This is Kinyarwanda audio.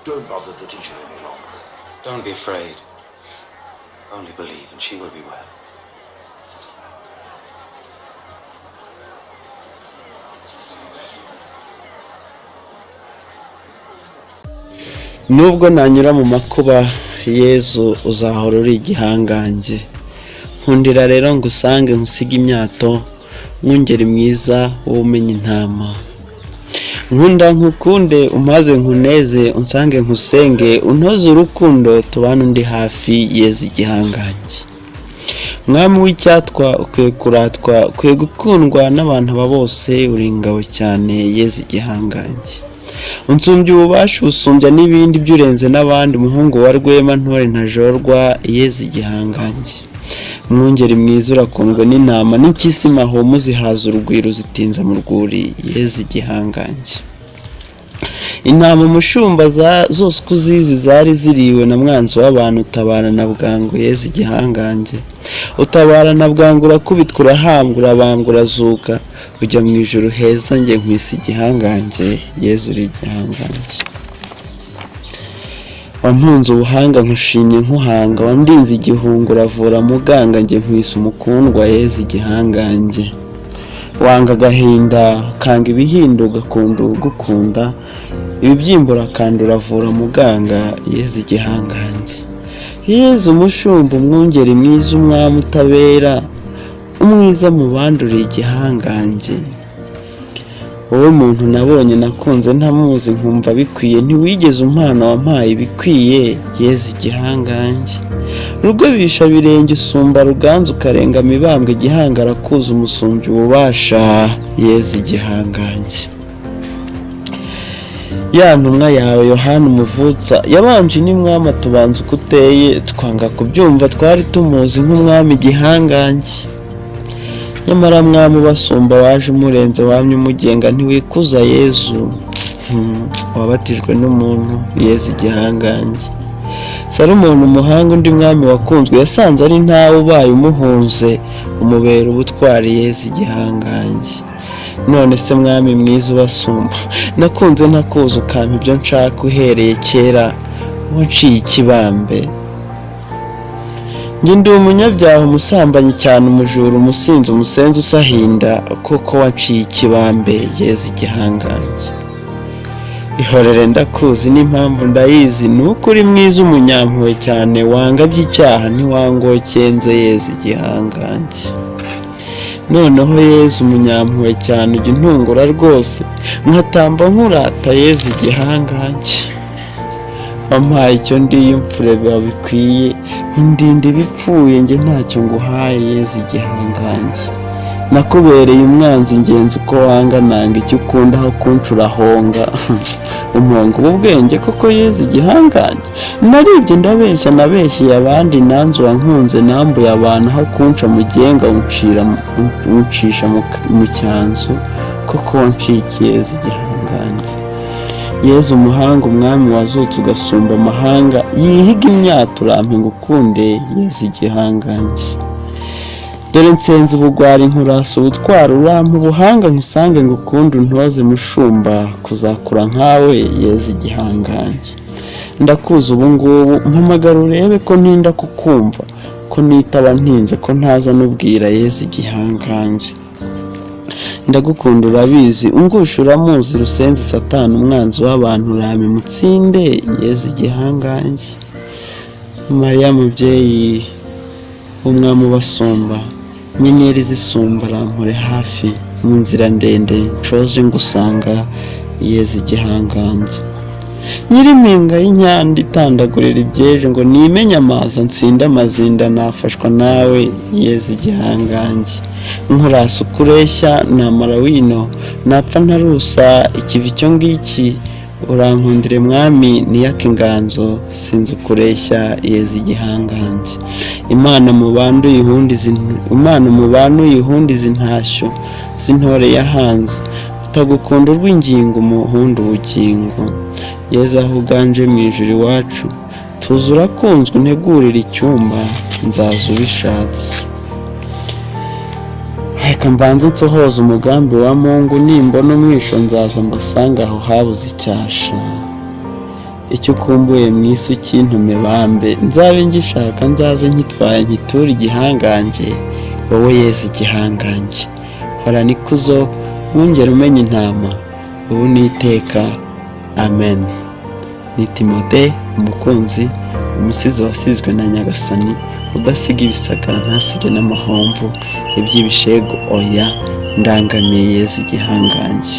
Don't bother the teacher any longer. Don't be afraid. Only believe and she will be well. Nubwo nanyura mu makuba, Yezu uzahora uri igihangange. Nkundira rero ngusange nkusiga imyato, mwungeri mwiza w'umenye intama. Nkunda nkukunde umaze nkuneze, unsange nkusenge, untoze urukundo tubana undi hafi, Yezu igihangange. Mwami w'icyatwa ukwiye kuratwa, ukwiye gukundwa n'abantu bose, uri ingabo cyane, Yezu igihangange. Unsumbya ububasha usumbya n'ibindi byurenze n'abandi, umuhungu wa Rwema ntore ntajorwa, Yezu igihangange. Mwungeri mwiza urakundwa n'intama, n'impyisi mahomu zihaza urugwiro zitinza mu rwuri, Yezu igihangange. Intama umushumba zose uko uzizi zari ziriwe na mwanzi w'abantu, utabara na bwangu, Yezu igihangange. Utabara na bwangu urakubitwa urahambwa urabambwa urazuka, ujya mu ijuru heza njye nkwisi igihangange, Yezu uri igihangange. Wampunze ubuhanga nkushimye nkuhanga, wandinze igihunga uravura muganga, njye nkwisi umukundwa, Yezu igihangange. Wanga agahinda ukanga ibihinda ugakunda ugukunda, ibibyimba urakanda uravura muganga, Yezu igihangange. Yezu umushumba umwungeri mwiza umwami utabera, umwiza mu bandi uri igihangange. Wowe muntu nabonye nakunze ntamuzi nkumva bikwiye, ntiwigeze umpana wampaye ibikwiye, Yezu igihangange. Rugobisha birenge usumba ruganzu ukarenga mibambwe, igihanga arakuza umusumbya ububasha, Yezu igihangange. Ya ntumwa yawe Yohana umuvutsa yabanje n'imwami tubanza uko uteye, twanga kubyumva twari tumuzi nk'umwami igihangange. Nyamara mwami ubasumba waje umurenze wamye umugenga, ntiwikuza Yezu wabatijwe n'umuntu, Yezu igihangange. Salomoni umuhanga undi mwami wakunzwe, yasanze ari ntawe ubaye umuhunze, umubera ubutwari, Yezu igihangange. None se mwami mwiza ubasumba, nakunze ntakuza ukampa ibyo nshaka uhereye kera, wanciye ikibambe. Njye ndi umunyabyaha umusambanyi cyane umujura umusinzi umusenzi usahinda, kuko wanciye ikibambe, Yezu igihangange. Ihorere ndakuzi n'impamvu ndayizi, nuko uri mwiza umunyampuhwe cyane, wanga by'icyaha ntiwangokenze, Yezu igihangange. Noneho Yezu umunyampuhwe cyane ujya untungura rwose, nkatamba nkurata, Yezu igihangange. Wampaye icyo ndiyumvire biba bikwiye, undinda ibipfuye njye ntacyo nguhaye, Yezu igihangange. Nakubereye umwanzi ingenzi uko wanga nanga icyo ukunda aho kuncura honga, umpongo ubwenge koko, Yezu igihangange. Naribye ndabeshya nabeshyeye abandi, nanze wankunze nambuye abantu, aho kunca mugenga uncisha mu cyanzu, koko wancikiye, Yezu igihangange. Yezu umuhanga umwami wazutse ugasumba amahanga, yihiga imyato urampe ngukunde, Yezu igihangange. Dore nsenze ubugwari nkurasa ubutwara, urampa ubuhanga nkusange ngukunde, untoze mushumba kuzakura nkawe, Yezu igihangange. Ndakuza ubu ngubu mpamagara urebe ko ntinda kukumva, ko nitaba ntinze ko ntaza n'ubwira, Yezu igihangange. Ndagukunda urabizi ungusha uramuzi, rusenze satani umwanzi w'abantu urame mutsinde, Yezu igihangange. Mariya mubyeyi w'umwami ubasumba, inyenyeri zisumba rampore hafi, mu nzira ndende nshoje ngusanga, Yezu igihangange. Nyirimpinga y'inyanda itandagurira ibyeje, ngo nimenye amazi nsinda amazinda, nafashwa nawe, Yezu igihangange. Nkurasa ukureshya namara wino, napfa ntarusa ikivi cyo ngiki, urankundire mwami niyaka inganzo, sinzi ukureshya, Yezu igihangange. Imana mu bantu uyihundiza intashyo z'intore yahanze, utagukunda urw'ingingo umuhunda ubugingo, Yezu aho uganje mu ijuru iwacu, tuzi urakunzwe untegurira icyumba, nzaza ubishatse. Reka mbanze nsohoza umugambi wa Mungu, nimbona umwisho nzaza mbasanga aho habuze icyasha, icyo ukumbuye mu isi ukintume bambe, nzabe ngishaka nzaze nkitwaye nkiture igihangange, wowe Yezu igihangange, horana ikuzo mwungere umenya intama, ubu n'iteka, amen. Ni Timote, umukunzi, umusizi wasizwe na Nyagasani, udasiga ibisagara ntasige n'amahomvu, iby'ibishego oya, ndangamiye Yezu igihangange.